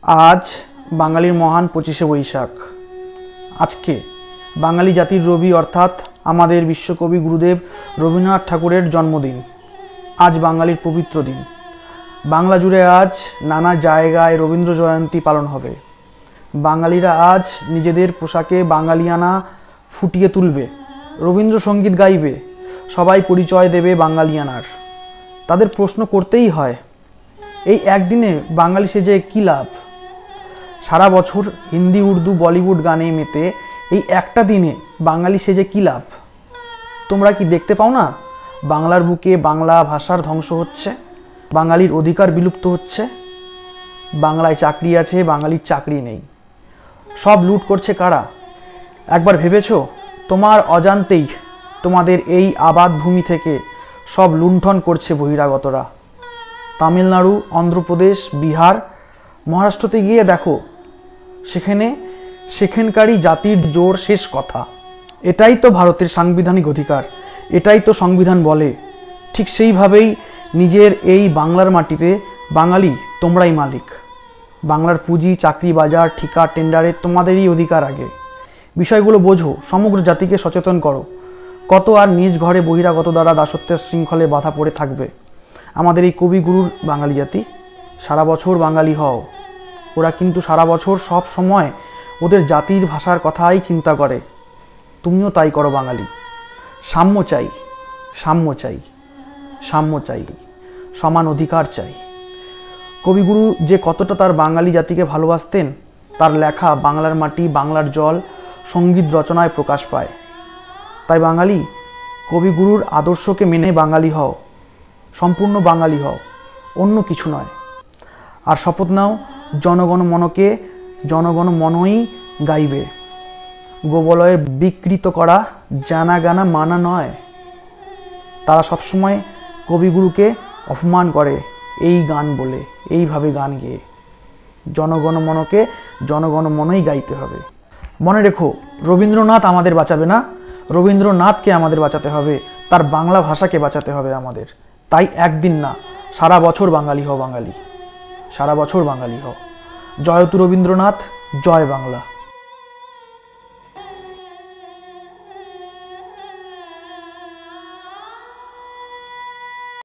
आज बांगालिर महान 25शे बैशाख। आज के बांगाली जातिर रवि अर्थात आमादेर विश्वकवि गुरुदेव रवीन्द्रनाथ ठाकुरेर जन्मदिन। आज बांगालिर पवित्र दिन। बांगला जुड़े आज नाना जायगाय रवींद्र जयंती पालन होबे। बांगालिरा आज निजेदेर पोशाके बांगालियाना फुटिये तुलबे, रवींद्र संगीत गाइबे, सबाई परिचय देबे बांगालियानार। तादेर प्रश्न करतेई हय, এই একদিনে বাঙালি সেজে কী লাভ? সারা বছর হিন্দি উর্দু বলিউড গানে মেতে এই একটা দিনে বাঙালি সেজে কী লাভ? তোমরা কি দেখতে পাও না বাংলার বুকে বাংলা ভাষার ধ্বংস হচ্ছে, বাঙালির অধিকার বিলুপ্ত হচ্ছে? বাংলায় চাকরি আছে, বাঙালির চাকরি নেই। সব লুট করছে কারা? একবার ভেবেছো তোমার অজান্তেই তোমাদের এই আবাদ ভূমি থেকে সব লুণ্ঠন করছে বহিরাগতরা। তামিলনাড়ু, অন্ধ্রপ্রদেশ, বিহার, মহারাষ্ট্রতে গিয়ে দেখো, সেখানকারই জাতির জোর শেষ কথা। এটাই তো ভারতের সাংবিধানিক অধিকার, এটাই তো সংবিধান বলে। ঠিক সেইভাবেই নিজের এই বাংলার মাটিতে বাঙালি তোমরাই মালিক। বাংলার পুঁজি, চাকরি, বাজার, ঠিকা, টেন্ডারে তোমাদেরই অধিকার আগে। বিষয়গুলো বোঝো, সমগ্র জাতিকে সচেতন করো। কত আর নিজ ঘরে বহিরাগত দ্বারা দাসত্বের শৃঙ্খলে বাধা পড়ে থাকবে? আমাদের এই কবিগুরুর বাঙালি জাতি সারা বছর বাঙালি হও। ওরা কিন্তু সারা বছর সব সময় ওদের জাতির ভাষার কথাই চিন্তা করে। তুমিও তাই করো বাঙালি। সাম্য চাই, সাম্য চাই, সাম্য চাই, সমান অধিকার চাই। কবিগুরু যে কতটা তার বাঙালি জাতিকে ভালোবাসতেন তার লেখা বাংলার মাটি, বাংলার জল, সঙ্গীত রচনায় প্রকাশ পায়। তাই বাঙালি কবিগুরুর আদর্শকে মেনে বাঙালি হও, সম্পূর্ণ বাঙালি হও, অন্য কিছু নয়। আর শপথ নাও, জনগণমনকে জনগণমনই গাইবে। গোবলয়ে বিকৃত করা জানা গানা মানা নয়। তারা সবসময় কবিগুরুকে অপমান করে এই গান বলে, এইভাবে গান গেয়ে। জনগণমনকে জনগণমনই গাইতে হবে। মনে রেখো, রবীন্দ্রনাথ আমাদের বাঁচাবে না, রবীন্দ্রনাথকে আমাদের বাঁচাতে হবে, তার বাংলা ভাষাকে বাঁচাতে হবে আমাদের। তাই একদিন না, সারা বছর বাঙালি হও বাঙালি, সারা বছর বাঙালি হও। জয়তু রবীন্দ্রনাথ, জয় বাংলা।